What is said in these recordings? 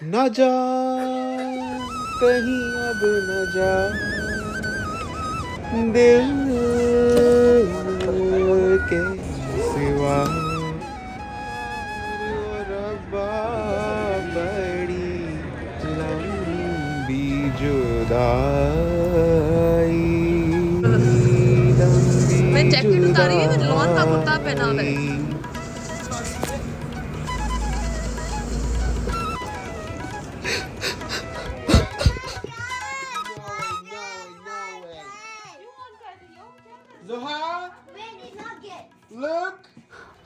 न जा कहीं अब न जा दिल के सिवा ओ रब्बा बड़ी लंबी जुदाई लंबी मैं जैकेट उतारी है, मैं लॉन का कुर्ता पहना हुआ है। जुदाई।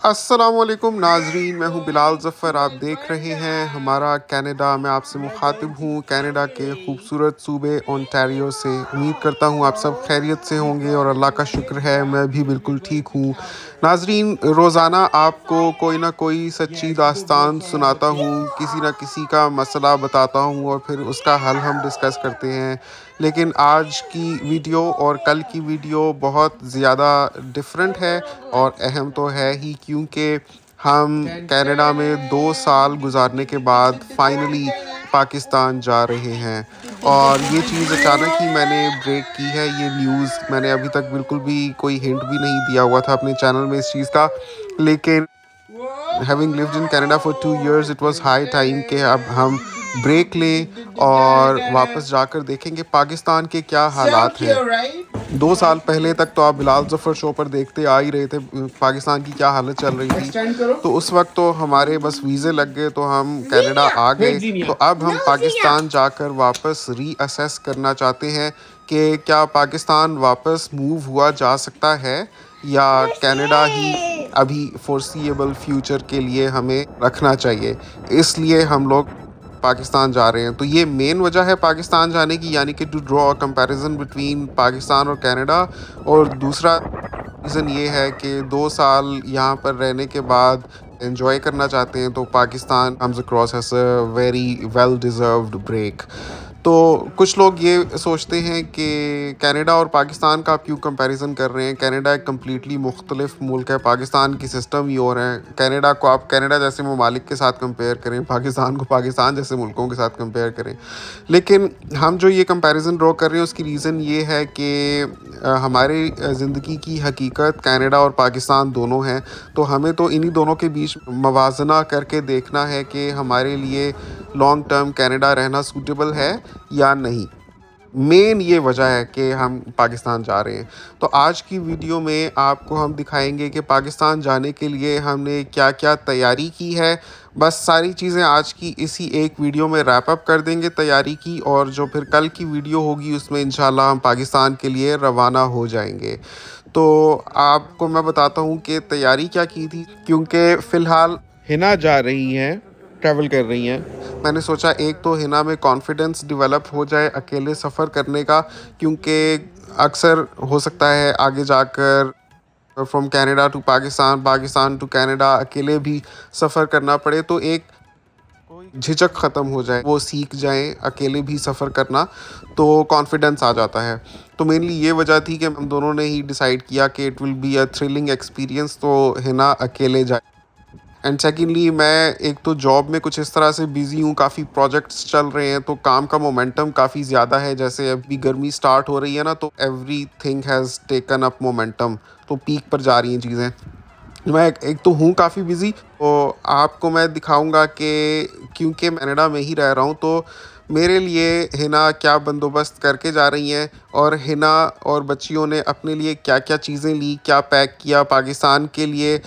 अस्सलामुअलैकुम नाजरीन, मैं हूं बिलाल ज़फ़र। आप देख रहे हैं हमारा कनाडा। मैं आपसे मुखातिब हूं कनाडा के खूबसूरत सूबे ओंटारियो से। उम्मीद करता हूं आप सब खैरियत से होंगे और अल्लाह का शुक्र है मैं भी बिल्कुल ठीक हूं। नाजरीन, रोज़ाना आपको कोई ना कोई सच्ची दास्तान सुनाता हूं, किसी ना किसी का मसला बताता हूं और फिर उसका हल हम डिस्कस करते हैं। लेकिन आज की वीडियो और कल की वीडियो बहुत ज़्यादा डिफरेंट है और अहम तो है ही, क्योंकि हम कनाडा में 2 साल गुजारने के बाद फाइनली पाकिस्तान जा रहे हैं। और ये चीज़ अचानक ही मैंने ब्रेक की है। ये न्यूज़ मैंने अभी तक बिल्कुल भी कोई हिंट भी नहीं दिया हुआ था अपने चैनल में इस चीज़ का। लेकिन having lived in Canada for 2 years, it was high time कि अब हम ब्रेक लें और वापस जाकर देखेंगे पाकिस्तान के क्या हालात हैं। 2 साल पहले तक तो आप बिलाल ज़फ़र शो पर देखते आ ही रहे थे पाकिस्तान की क्या हालत चल रही थी। तो उस वक्त तो हमारे बस वीज़े लग गए तो हम कनाडा आ गए। तो अब हम पाकिस्तान जाकर वापस रीअसेस करना चाहते हैं कि क्या पाकिस्तान वापस मूव हुआ जा सकता है या कनाडा ही अभी फोर्सिएबल फ्यूचर के लिए हमें रखना चाहिए। इसलिए हम लोग पाकिस्तान जा रहे हैं। तो ये मेन वजह है पाकिस्तान जाने की, यानी कि to draw a comparison between Pakistan और कनाडा। और दूसरा रीज़न ये है कि 2 साल यहाँ पर रहने के बाद एंजॉय करना चाहते हैं, तो Pakistan comes across as a very well deserved break. तो कुछ लोग ये सोचते हैं कि कनाडा और पाकिस्तान का आप क्यों कंपैरिजन कर रहे हैं। कनाडा एक कम्प्लीटली मुख्तलिफ मुल्क है, पाकिस्तान की सिस्टम ही और है। कनाडा को आप कनाडा जैसे ममालिक के साथ कंपेयर करें, पाकिस्तान को पाकिस्तान जैसे मुल्कों के साथ कंपेयर करें। लेकिन हम जो ये कंपैरिजन ड्रॉ कर रहे हैं उसकी रीज़न ये है कि हमारी ज़िंदगी की हकीकत कनाडा और पाकिस्तान दोनों हैं। तो हमें तो इन्हीं दोनों के बीच मवाजना करके देखना है कि हमारे लिए लॉन्ग टर्म कनाडा रहना सूटेबल है या नहीं। मेन ये वजह है कि हम पाकिस्तान जा रहे हैं। तो आज की वीडियो में आपको हम दिखाएंगे कि पाकिस्तान जाने के लिए हमने क्या क्या तैयारी की है। बस सारी चीज़ें आज की इसी एक वीडियो में रैप अप कर देंगे तैयारी की, और जो फिर कल की वीडियो होगी उसमें इंशाल्लाह हम पाकिस्तान के लिए रवाना हो जाएंगे। तो आपको मैं बताता हूँ कि तैयारी क्या की थी, क्योंकि फ़िलहाल हिना जा रही हैं, ट्रैवल कर रही हैं। मैंने सोचा एक तो हिना में कॉन्फिडेंस डेवलप हो जाए अकेले सफ़र करने का, क्योंकि अक्सर हो सकता है आगे जाकर from Canada to Pakistan, Pakistan to Canada अकेले भी सफ़र करना पड़े, तो एक झिझक ख़त्म हो जाए, वो सीख जाएं अकेले भी सफ़र करना, तो कॉन्फिडेंस आ जाता है। तो मेनली ये वजह थी कि हम दोनों ने ही डिसाइड किया कि it will be a thrilling experience, तो हिना अकेले जाए। एंड सेकेंडली, मैं एक तो जॉब में कुछ इस तरह से बिज़ी हूँ, काफ़ी प्रोजेक्ट्स चल रहे हैं, तो काम का मोमेंटम काफ़ी ज़्यादा है। जैसे अभी गर्मी स्टार्ट हो रही है ना, तो every thing has taken up momentum, तो पीक पर जा रही हैं चीज़ें। मैं एक तो हूँ काफ़ी बिज़ी, तो आपको मैं दिखाऊंगा कि क्योंकि मैं कनाडा में ही रह रहा हूँ, तो मेरे लिए हिना क्या बंदोबस्त करके जा रही हैं और हिना और बच्चियों ने अपने लिए क्या क्या चीज़ें ली, क्या पैक किया पाकिस्तान के लिए,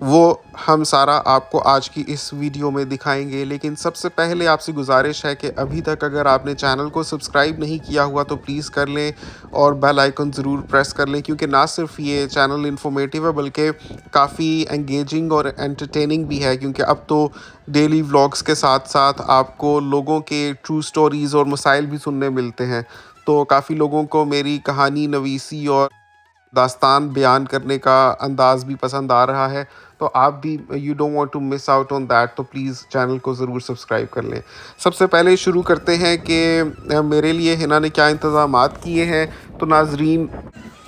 वो हम सारा आपको आज की इस वीडियो में दिखाएंगे। लेकिन सबसे पहले आपसे गुजारिश है कि अभी तक अगर आपने चैनल को सब्सक्राइब नहीं किया हुआ तो प्लीज़ कर लें और बेल आइकन ज़रूर प्रेस कर लें, क्योंकि ना सिर्फ ये चैनल इन्फॉर्मेटिव है बल्कि काफ़ी एंगेजिंग और एंटरटेनिंग भी है, क्योंकि अब तो डेली व्लॉग्स के साथ साथ आपको लोगों के ट्रू स्टोरीज़ और मसाइल भी सुनने मिलते हैं। तो काफ़ी लोगों को मेरी कहानी नवीसी और दास्तान बयान करने का अंदाज़ भी पसंद आ रहा है। तो आप भी you don't want to miss out on that, तो प्लीज़ चैनल को ज़रूर सब्सक्राइब कर लें। सबसे पहले शुरू करते हैं कि मेरे लिए हिना ने क्या इंतज़ामात किए हैं। तो नाजरीन,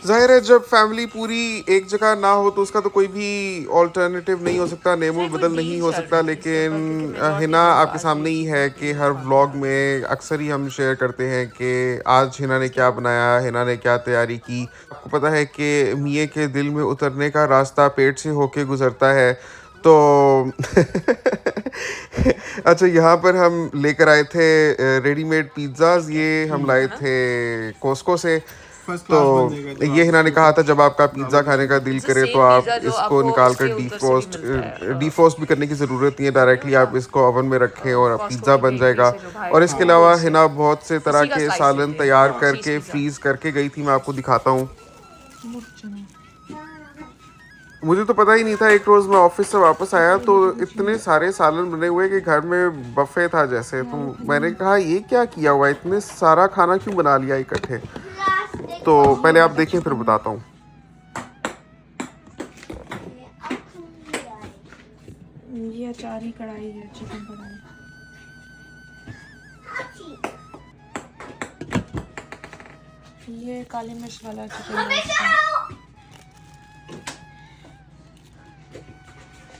ज़ाहिर है जब फैमिली पूरी एक जगह ना हो तो उसका तो कोई भी ऑल्टरनेटिव नहीं हो सकता, नेमो शायद कोई बदल नहीं डील हो चल सकता। रही थी इसके ऊपर क्योंकि लेकिन मैं लौट के हिना मेरे को आपके आज सामने ये ही है चीज़ कि ये हर काम व्लॉग याद आ गया। में अक्सर ही हम शेयर करते हैं कि आज हिना ने क्या बनाया, हिना ने क्या तैयारी की। आपको पता है कि मिये के दिल में उतरने का रास्ता पेट से होके गुजरता है। तो अच्छा, यहाँ पर हम लेकर आए थे रेडीमेड पिज्ज़ाज, ठीक है, ये हम लाए है ना? थे कोस्को से। फर्स्ट तो क्लास बन जाएगा जब ये आप हिना इसके ने कहा ऊपर था जब आपका पिज़्ज़ा दावत खाने का लगाओगे। दिल इट्स द करे तो सेम आप पिज़्ज़ा जो इसको आपको निकाल कर उसके उधर से भी मिलता है डीफ्रोस्ट भी करने की ज़रूरत नहीं है, डायरेक्टली आप इसको ओवन में रखें और कॉस्को पिज़्ज़ा की बन बेकरी जाएगा। से जो बाहर और था इसके हाँ अलावा उससे हिना बहुत से तरह उसी का के स्लाइस सालन लेते हैं, तैयार हाँ चीज़ करके पिज़्ज़ा। फ्रीज़ करके गई थी, मैं आपको दिखाता हूँ। मुझे तो पता ही नहीं था, एक रोज़ मैं ऑफिस से वापस आया तो इतने सारे सालन बने हुए कि घर में बफे था जैसे। तो मैंने कहा ये क्या किया हुआ है, इतने सारा खाना क्यों बना लिया इकट्ठे। तो पहले आप देखें फिर बताता हूँ। ये अचारी कढ़ाई है, चिकन कढ़ाई। ये काली मिर्च वाला चिकन रोस्ट है।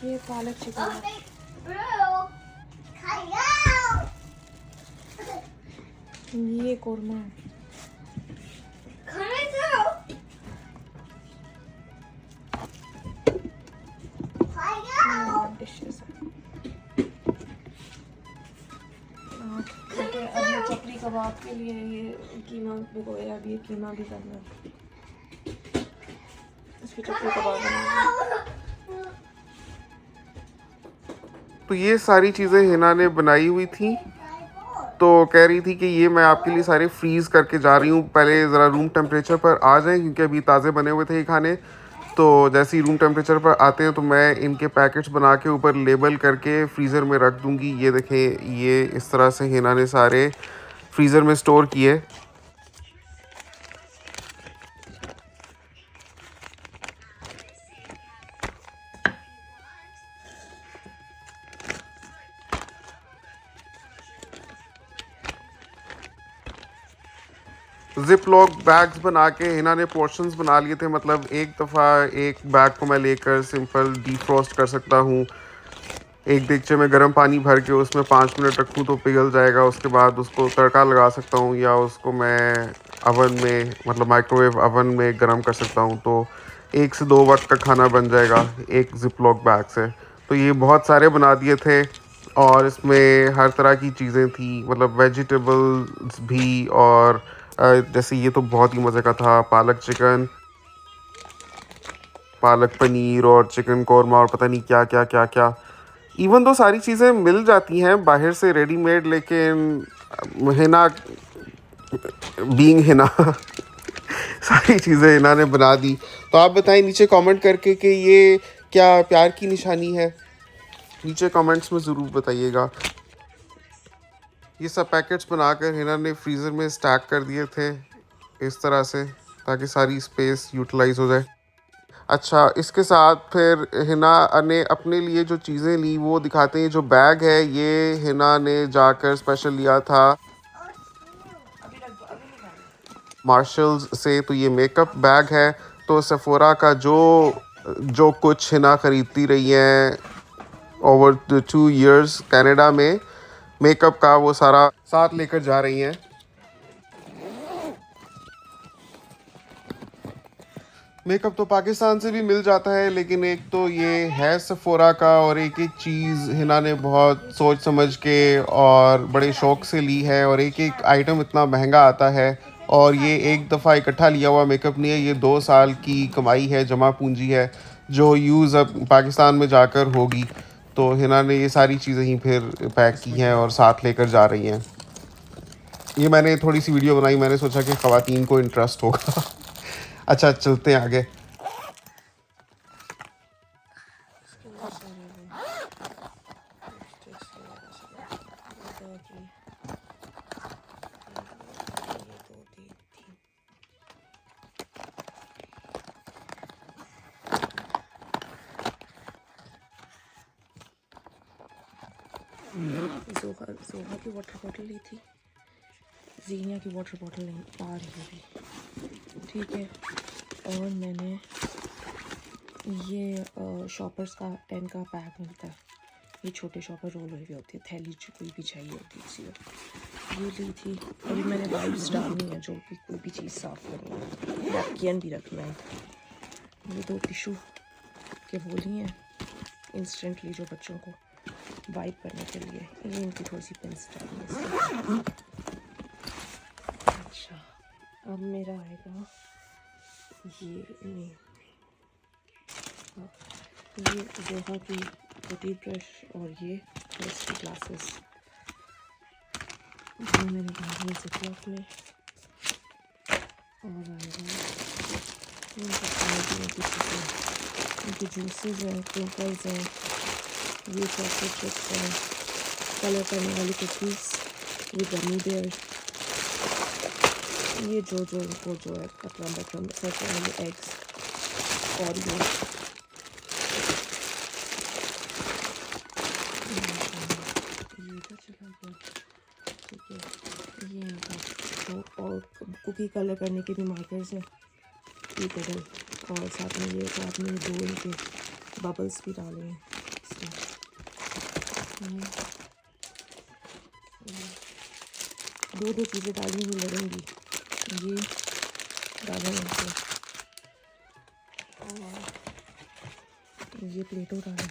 ये पालक चिकन है। ये कोरमा है। ये डिशेस है। ठीक है, अब ये चपली कबाब के लिए ये कीमा भिगोया, अब ये कीमा भी करना है। इसकी चपली कबाब बनाएंगे। तो ये सारी चीज़ें हिना ने बनाई हुई थी, तो कह रही थी कि ये मैं आपके लिए सारे फ्रीज़ करके जा रही हूँ, पहले ज़रा रूम टेम्परेचर पर आ जाएं क्योंकि अभी ताज़े बने हुए थे ये खाने। तो जैसे ही रूम टेम्परेचर पर आते हैं तो मैं इनके पैकेट्स बना के ऊपर लेबल करके फ्रीज़र में रख दूँगी। ये देखें, ये इस तरह से हिना ने सारे फ्रीज़र में स्टोर किए। जिप लॉक बैग्स बना के हिना ने पोर्शंस बना लिए थे, मतलब एक दफ़ा एक बैग को मैं लेकर सिंपल डीफ्रॉस्ट कर सकता हूँ। एक देगचे में गर्म पानी भर के उसमें 5 मिनट रखूँ तो पिघल जाएगा, उसके बाद उसको तड़का लगा सकता हूँ या उसको मैं अवन में, मतलब माइक्रोवेव अवन में गर्म कर सकता हूँ। तो 1 से 2 वक्त का खाना बन जाएगा एक जिप लॉक बैग से। तो ये बहुत सारे बना दिए थे और इसमें हर तरह की चीज़ें थी, मतलब वेजिटेबल्स भी। और जैसे ये तो बहुत ही मज़े का था, पालक चिकन, पालक पनीर और चिकन कौरमा और पता नहीं क्या क्या क्या क्या। इवन तो सारी चीज़ें मिल जाती हैं बाहर से रेडीमेड, लेकिन हिना बीइंग हिना सारी चीज़ें हिना ने बना दी। तो आप बताएं नीचे कमेंट करके कि ये क्या प्यार की निशानी है, नीचे कमेंट्स में ज़रूर बताइएगा। ये सब पैकेट्स बनाकर हिना ने फ्रीज़र में स्टैक कर दिए थे इस तरह से, ताकि सारी स्पेस यूटिलाइज हो जाए। अच्छा, इसके साथ फिर हिना ने अपने लिए जो चीज़ें ली वो दिखाते हैं। जो बैग है ये हिना ने जाकर स्पेशल लिया था मार्शल्स से। तो ये मेकअप बैग है। तो सेफोरा का जो जो कुछ हिना ख़रीदती रही है ओवर द 2 years कनाडा में मेकअप का, वो सारा साथ लेकर जा रही हैं। मेकअप तो पाकिस्तान से भी मिल जाता है, लेकिन एक तो ये है सफोरा का, और एक एक चीज़ हिना ने बहुत सोच समझ के और बड़े शौक़ से ली है। और एक एक आइटम इतना महंगा आता है, और ये एक दफ़ा इकट्ठा लिया हुआ मेकअप नहीं है, ये 2 साल की कमाई है, जमा पूंजी है, जो यूज़ अब पाकिस्तान में जाकर होगी। तो हिना ने ये सारी चीज़ें ही फिर पैक की हैं और साथ लेकर जा रही हैं। ये मैंने थोड़ी सी वीडियो बनाई, मैंने सोचा कि ख़वातीन को इंटरेस्ट होगा। अच्छा, चलते हैं आगे। जोहा की वाटर बॉटल ली थी, जीनिया की वाटर बॉटल नहीं आ रही है अभी। ठीक है, और मैंने ये शॉपर्स का 10 का पैक मिलता है, ये छोटे शॉपर रोल हुए होते हैं, थैली जो कोई भी चाहिए होती है इसी ये ली थी। अभी मैंने वाइप्स डालनी है, जो भी कोई भी चीज़ साफ़ करनी है, नैपकिन भी रखना है। ये 2 टिशू के वो लिए हैं इंस्टेंटली, जो बच्चों को वाइप करने के लिए। ये इनकी थोड़ी सी पिंस डालनी है। अच्छा, अब मेरा आएगा ये जोहा की बॉडी ब्रश और ये ब्रश की ग्लासेस, ये मैंने डाली है जिपलॉक में। और आएगा इनके खाने पीने की चीज़ें, इनके जूसेस हैं, क्रिंकल्स हैं, ये चॉकलेट चिप्स हैं, कलर करने वाली कुकीज़, ये गमी बेयर, ये जो इनको जो है अपना बटन सेट वाले एग्स, और ये तो चला गया। ठीक है, ये इनका तो, और कुकी कलर करने के भी मार्कर्स हैं, ये टेबल, और साथ में ये साथ में 2 इनके बबल्स भी डाले हैं इसमें। दो चीज़ें डालनी हुई लड़ेंगी, ये डालें इनको, और ये प्लेटो डालें,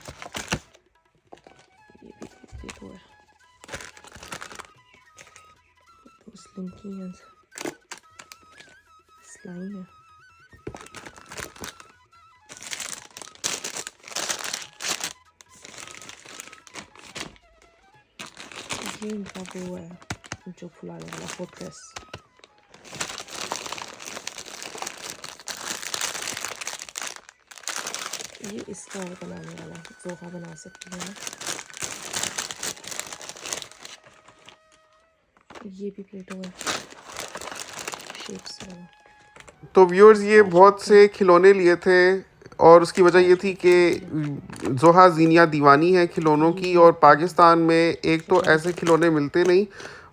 ये भी प्लेटो है, तो स्लिंकी है, स्लाइम है। ये इनका वो है जो फुलाने वाला फोर्ट्रेस, ये इसका है बनाने वाला, जोहा बना सकती है ना। ये भी प्लेटो है, शेप्स वाला। तो व्यूअर्स, ये बहुत से खिलौने लिए थे और उसकी वजह ये थी कि जोहा ज़ीनिया दीवानी है खिलौनों की, और पाकिस्तान में एक तो ऐसे खिलौने मिलते नहीं,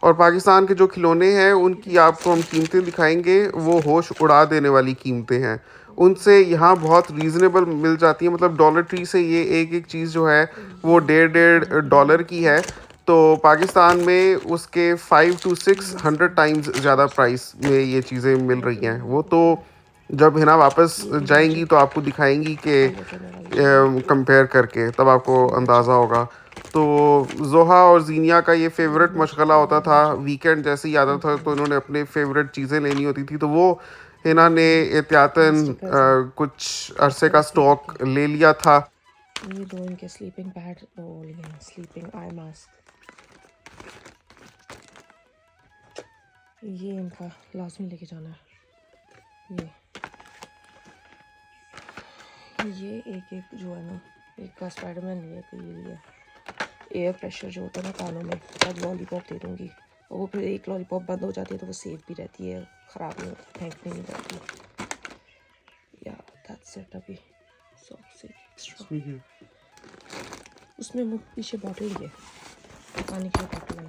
और पाकिस्तान के जो खिलौने हैं उनकी आपको हम कीमतें दिखाएंगे, वो होश उड़ा देने वाली कीमतें हैं। उनसे यहाँ बहुत रीज़नेबल मिल जाती है, मतलब डॉलर ट्री से ये एक चीज़ जो है वो $1.5 की है, तो पाकिस्तान में उसके 5 to 600 टाइम्स ज़्यादा प्राइस में ये चीज़ें मिल रही हैं। वो तो जब हिना वापस जाएंगी तो आपको दिखाएंगी कि कंपेयर करके, तब आपको अंदाज़ा होगा। तो जोहा और ज़ीनिया का ये फेवरेट मशगला होता था, वीकेंड जैसे ही आता था तो इन्होंने अपने फेवरेट चीज़ें लेनी होती थी, तो वो हिना ने एहतियातन कुछ अरसे का स्टॉक ले लिया था। ये 2 इनके स्लीपिंग पैड वो लिए हैं, स्लीपिंग आई मास्क, ये इनका लाजमी लेके जाना है। ये एक जो है ना, एक का स्पाइडरमैन लिया, एक ये लिया एयर प्रेशर जो होता है ना कानों में, तब लॉलीपॉप दे दूँगी, और वो फिर एक लॉलीपॉप बंद हो जाती है तो वो सेफ भी रहती है, ख़राब नहीं होती, फेंकने नहीं जाती। या दैट्स इट। अभी सॉक्स एक्स्ट्रा, उसमें वो पीछे बॉटल ही है, पानी की बॉटल है।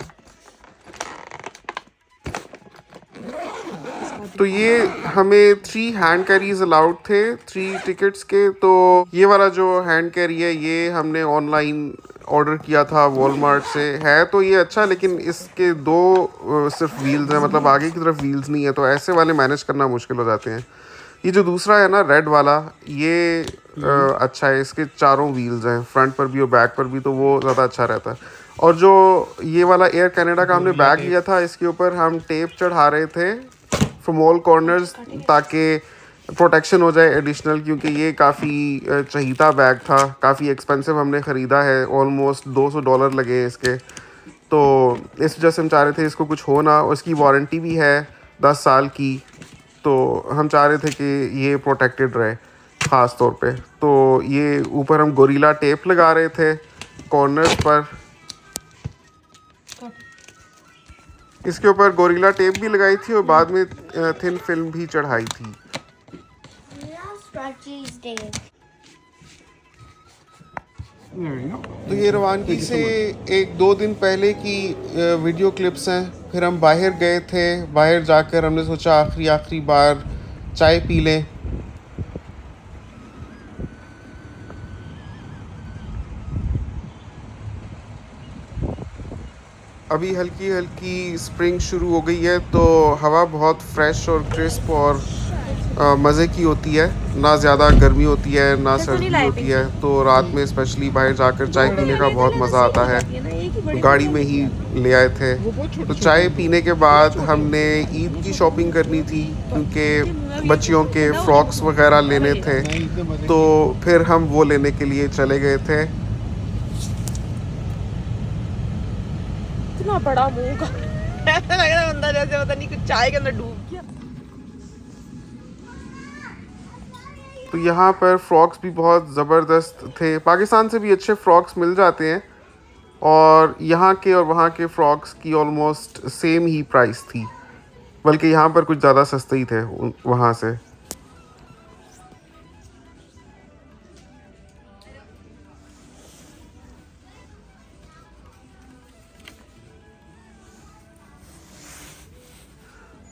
तो ये हमें 3 हैंड कैरीज अलाउड थे 3 टिकट्स के। तो ये वाला जो हैंड कैरी है ये हमने ऑनलाइन ऑर्डर किया था वॉलमार्ट से। है तो ये अच्छा, लेकिन इसके 2 सिर्फ व्हील्स हैं, मतलब आगे की तरफ व्हील्स नहीं है, तो ऐसे वाले मैनेज करना मुश्किल हो जाते हैं। ये जो दूसरा है ना रेड वाला, ये अच्छा है, इसके 4 व्हील्स हैं, फ्रंट पर भी और बैक पर भी, तो वो ज़्यादा अच्छा रहता है। और जो ये वाला एयर कनाडा का हमने बैग लिया था, इसके ऊपर हम टेप चढ़ा रहे थे फ्रॉम ऑल कॉर्नर्स ताकि प्रोटेक्शन हो जाए एडिशनल, क्योंकि ये काफ़ी चहीता बैग था, काफ़ी एक्सपेंसिव हमने ख़रीदा है, ऑलमोस्ट $200 लगे इसके। तो इस वजह से हम चाह रहे थे इसको कुछ हो ना, उसकी वारंटी भी है 10 साल की, तो हम चाह रहे थे कि ये प्रोटेक्टेड रहे ख़ास तौर पे। तो ये ऊपर हम गोरिल्ला टेप लगा रहे थे कॉर्नर्स पर, इसके ऊपर गोरिल्ला टेप भी लगाई थी और बाद में थिन फिल्म भी चढ़ाई थी। तो ये रवानगी से 1-2 दिन पहले की वीडियो क्लिप्स हैं। फिर हम बाहर गए थे, बाहर जाकर हमने सोचा आखिरी बार चाय पी लें, अभी हल्की हल्की स्प्रिंग शुरू हो गई है, तो हवा बहुत फ्रेश और क्रिस्प और मज़े की होती है। ना ज़्यादा गर्मी होती है ना अच्छा, तो नहीं सर्दी लाए होती है, पिंकी? तो रात में स्पेशली बाहर जाकर चाय दो पीने पिंक का ले बहुत चले तो मज़ा सेम आता हो है। जाती है ना, एक ही तो बड़ी गाड़ी बड़ी में होती ही है। ले आए थे। वो बहुत छोटी तो छोटी चाय होती है। पीने के कितनी बाद छोटी हमने होती है? ईद इतनी की छोटी शॉपिंग होती है? करनी थी, इसके मुंह में क्योंकि भी एक बच्चियों के ठंडा हो जाएगा फ्रॉक्स तो वगैरह ठंडा लेने लगेगा। थे। नहीं, इतने मजे तो नहीं है। फिर हम वो लेने के लिए चले गए थे। इतना बड़ा मुंह का ऐसा लग रहा है बंदा जैसे पता नहीं कुछ चाय के अंदर डूब गया। तो यहाँ पर फ्रॉक्स भी बहुत ज़बरदस्त थे। पाकिस्तान से भी अच्छे फ़्रॉक्स मिल जाते हैं, और यहाँ के और वहाँ के फ़्रॉक्स की ऑलमोस्ट सेम ही प्राइस थी, बल्कि यहाँ पर कुछ ज़्यादा सस्ते ही थे वहाँ से।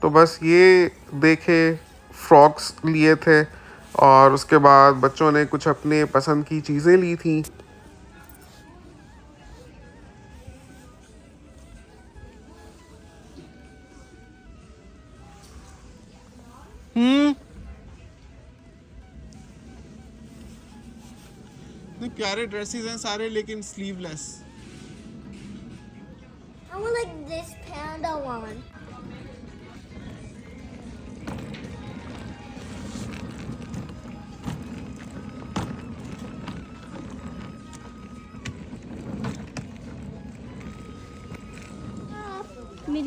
तो बस ये देखे, फ्रॉक्स लिए थे, और उसके बाद बच्चों ने कुछ अपने पसंद की चीज़ें ली थी। इतने प्यारे ड्रेसेस हैं सारे, लेकिन sleeveless. I want like this panda one.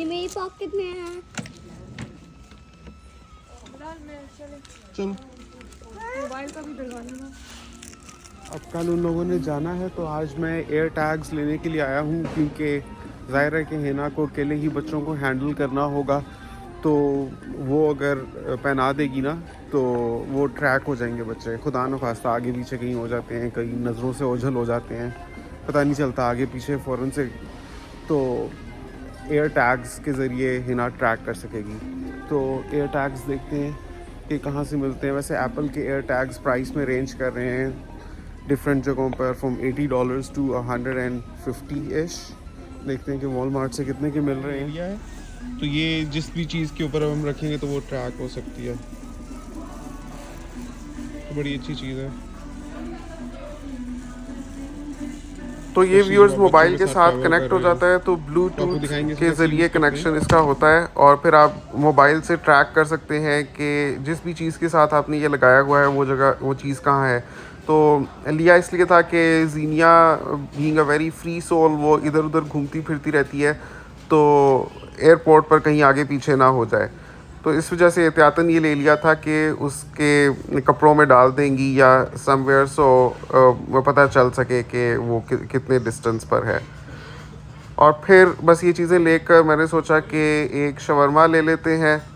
मेरी पॉकेट में है। चलो, मोबाइल का भी डलवा लेना। अब कल उन लोगों ने जाना है, तो आज मैं एयर टैग्स लेने के लिए आया हूँ, क्योंकि ज़ाहिर है कि हिना को अकेले ही बच्चों को हैंडल करना होगा। तो वो अगर पहना देगी ना, तो वो ट्रैक हो जाएंगे बच्चे। खुदा न खास्ता आगे पीछे कहीं हो जाते हैं, कहीं नज़रों से ओझल हो जाते हैं, पता नहीं चलता आगे पीछे फ़ौरन से। तो एयर टैग्स के ज़रिए हिना ट्रैक कर सकेगी। तो एयर टैग्स देखते हैं कि कहाँ से मिलते हैं। वैसे एप्पल के एयर टैग्स प्राइस में रेंज कर रहे हैं डिफरेंट जगहों पर, फ्रॉम $80 to 150-ish। देखते हैं कि वॉलमार्ट से कितने के मिल रहे हैं। बढ़िया है। तो ये जिस भी चीज़ के ऊपर हम रखेंगे तो वो ट्रैक हो सकती है, तो बड़ी अच्छी चीज़ है। तो ये Especially व्यूअर्स जब आप मोबाइल बच्चों के के साथ travel कनेक्ट कर हो रहे हो। जाता है, तो तो आपको ब्लूटूथ दिखाएंगे के कैसे ज़रिए यूज़ करते हैं। कनेक्शन इसका होता है, और फिर आप मोबाइल से ट्रैक कर सकते हैं कि जिस भी चीज़ के साथ आपने ये लगाया हुआ है वो जगह, वो चीज़ कहाँ है। तो लिया इसलिए था कि Jinia being a very free soul, वो इधर उधर घूमती फिरती रहती है, तो एयरपोर्ट पर कहीं आगे पीछे ना हो जाए। तो इस वजह से एहतियातन ये ले लिया था कि उसके कपड़ों में डाल देंगी या समवेयर, सो वो पता चल सके कि वो कितने डिस्टेंस पर है। और फिर बस ये चीज़ें लेकर मैंने सोचा कि एक शवरमा ले लेते हैं।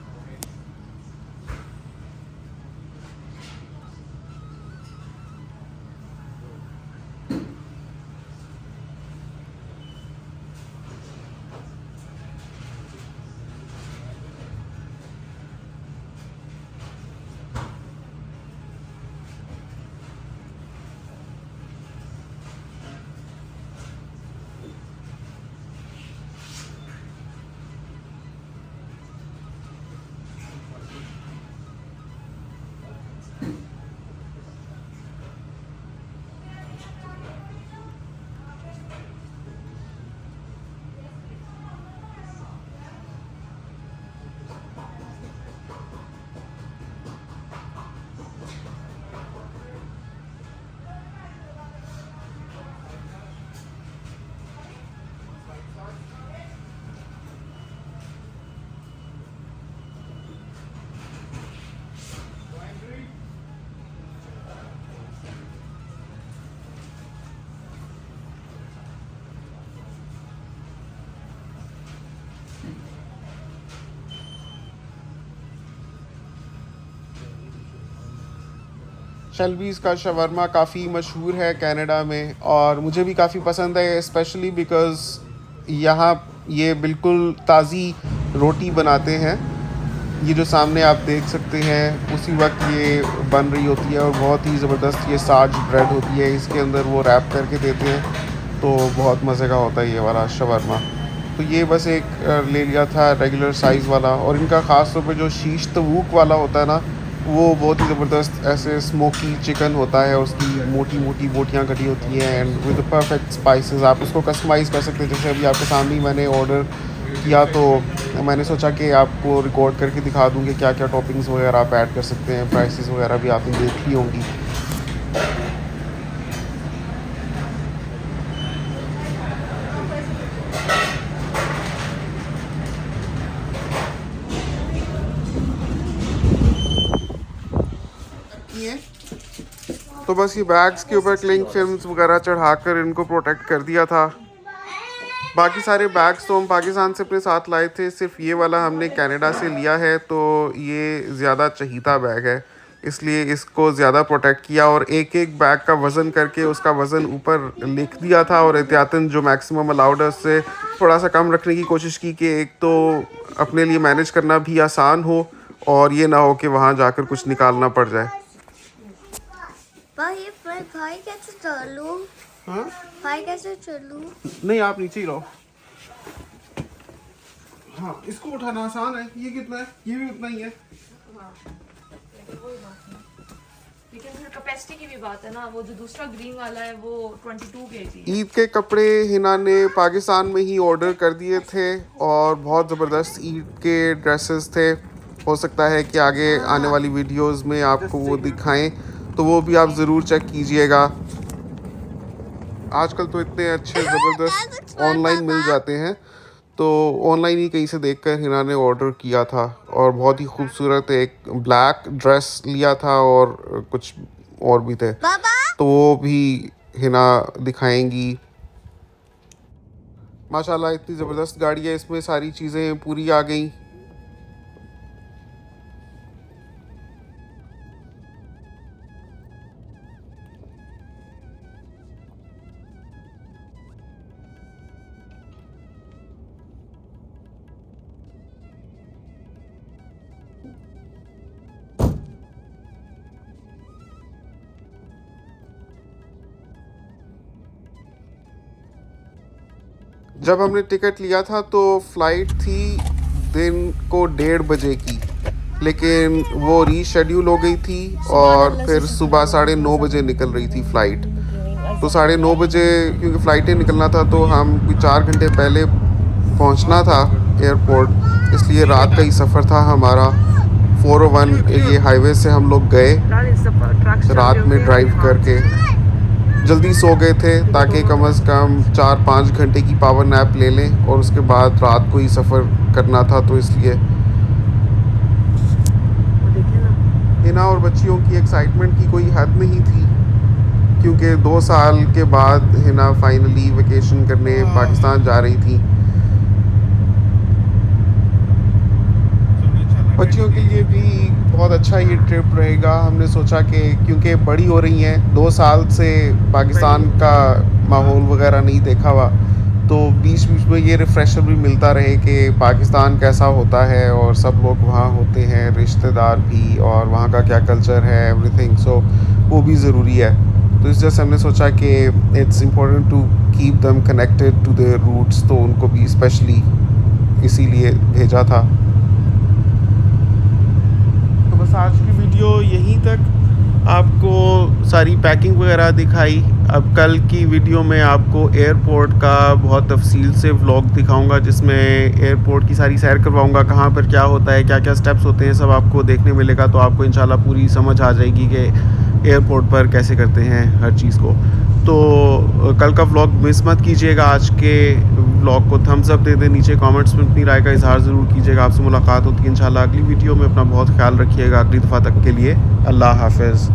शल्बीज़ का शवरमा काफ़ी मशहूर है कनाडा में, और मुझे भी काफ़ी पसंद है, स्पेशली बिकॉज़ यहाँ ये बिल्कुल ताज़ी रोटी बनाते हैं। ये जो सामने आप देख सकते हैं उसी वक्त ये बन रही होती है, और बहुत ही ज़बरदस्त ये साज ब्रेड होती है, इसके अंदर वो रैप करके देते हैं, तो बहुत मज़े का होता है ये वाला शवरमा। तो ये बस एक ले लिया था रेगुलर साइज़ वाला। और इनका ख़ास तौर पे जो शीश तवूक वाला होता है ना, वो बहुत ही ज़बरदस्त ऐसे स्मोकी चिकन होता है, उसकी मोटी मोटी बोटियाँ कटी होती हैं एंड विद परफेक्ट स्पाइसेस। आप उसको कस्टमाइज़ कर सकते हैं। जैसे अभी आपके सामने ही मैंने ऑर्डर किया, तो मैंने सोचा कि आपको रिकॉर्ड करके दिखा दूँ कि क्या क्या टॉपिंग्स वगैरह आप ऐड कर सकते हैं। प्राइसेस वगैरह भी आपने देख ली होंगी। तो बस ये बैग्स के ऊपर क्लिंग फिल्म्स वगैरह चढ़ाकर इनको प्रोटेक्ट कर दिया था। बाकी सारे बैग्स तो हम पाकिस्तान से अपने साथ लाए थे, सिर्फ ये वाला हमने कनाडा से लिया है। तो ये ज़्यादा चहीता बैग है, इसलिए इसको ज़्यादा प्रोटेक्ट किया और एक एक बैग का वज़न करके उसका वज़न ऊपर लिख दिया था और एहतियातन जो मैक्सिमम अलाउड है उससे थोड़ा सा कम रखने की कोशिश की कि एक तो अपने लिए मैनेज करना भी आसान हो और ये ना हो कि वहाँ जाकर कुछ निकालना पड़ जाए। भाई कैसे चलूं? हाँ भाई कैसे चलूं? नहीं, आप नीचे ही रहो। हाँ, इसको उठाना आसान है। ये कितना है? ये भी उतना ही है। लेकिन फिर कैपेसिटी की भी बात है ना, वो जो दूसरा ग्रीन वाला है वो 22 kg है। ईद के कपड़े हिना ने पाकिस्तान में ही ऑर्डर कर दिए थे और बहुत ज़बरदस्त ईद के ड्रेसेस थे। हो सकता है कि आगे आने वाली वीडियोस में आपको वो दिखाएं, तो वो भी आप ज़रूर चेक कीजिएगा। आजकल तो इतने अच्छे ज़बरदस्त ऑनलाइन मिल जाते हैं, तो ऑनलाइन ही कहीं से देखकर हिना ने ऑर्डर किया था और बहुत ही खूबसूरत एक ब्लैक ड्रेस लिया था और कुछ और भी थे, पापा तो वो भी हिना दिखाएंगी। माशाल्लाह इतनी ज़बरदस्त गाड़ी है, इसमें सारी चीज़ें पूरी आ गई। जब हमने टिकट लिया था तो फ़्लाइट थी दिन को 1:30 बजे की, लेकिन वो रीशेड्यूल हो गई थी और फिर सुबह 9:30 बजे निकल रही थी फ़्लाइट। तो 9:30 बजे क्योंकि फ़्लाइटें निकलना था, तो हम कोई 4 घंटे पहले पहुंचना था एयरपोर्ट, इसलिए रात का ही सफ़र था हमारा। 401 ये हाईवे से हम लोग गए रात में ड्राइव करके। जल्दी सो गए थे ताकि कम से कम 4-5 घंटे की पावर नैप ले लें और उसके बाद रात को ही सफ़र करना था, तो इसलिए हिना और बच्चियों की एक्साइटमेंट की कोई हद नहीं थी, क्योंकि 2 साल के बाद हिना फाइनली वेकेशन करने पाकिस्तान जा रही थी। बच्चियों के लिए भी बहुत अच्छा ये ट्रिप रहेगा। हमने सोचा कि क्योंकि बड़ी हो रही हैं, 2 साल से पाकिस्तान का माहौल वगैरह नहीं देखा हुआ, तो बीच बीच में ये रिफ़्रेशर भी मिलता रहे कि पाकिस्तान कैसा होता है और सब लोग वहाँ होते हैं, रिश्तेदार भी, और वहाँ का क्या कल्चर है, एवरीथिंग। सो वो भी ज़रूरी है। तो इस वजह से हमने सोचा कि it's important to keep them connected to their roots, तो उनको भी स्पेशली इसीलिए भेजा था। बस आज की वीडियो यहीं तक। आपको सारी पैकिंग वगैरह दिखाई। अब कल की वीडियो में आपको एयरपोर्ट का बहुत तफसील से व्लॉग दिखाऊंगा, जिसमें एयरपोर्ट की सारी सैर करवाऊंगा, कहाँ पर क्या होता है, क्या क्या स्टेप्स होते हैं, सब आपको देखने मिलेगा। तो आपको इंशाल्लाह पूरी समझ आ जाएगी कि एयरपोर्ट पर कैसे करते हैं हर चीज़ को। तो कल का व्लॉग मिस मत कीजिएगा। आज के व्लॉग को थम्स अप दे दें, नीचे कमेंट्स में अपनी राय का इजहार ज़रूर कीजिएगा। आपसे मुलाकात होती है इंशाल्लाह अगली वीडियो में। अपना बहुत ख्याल रखिएगा। अगली दफ़ा तक के लिए अल्लाह हाफ़िज़।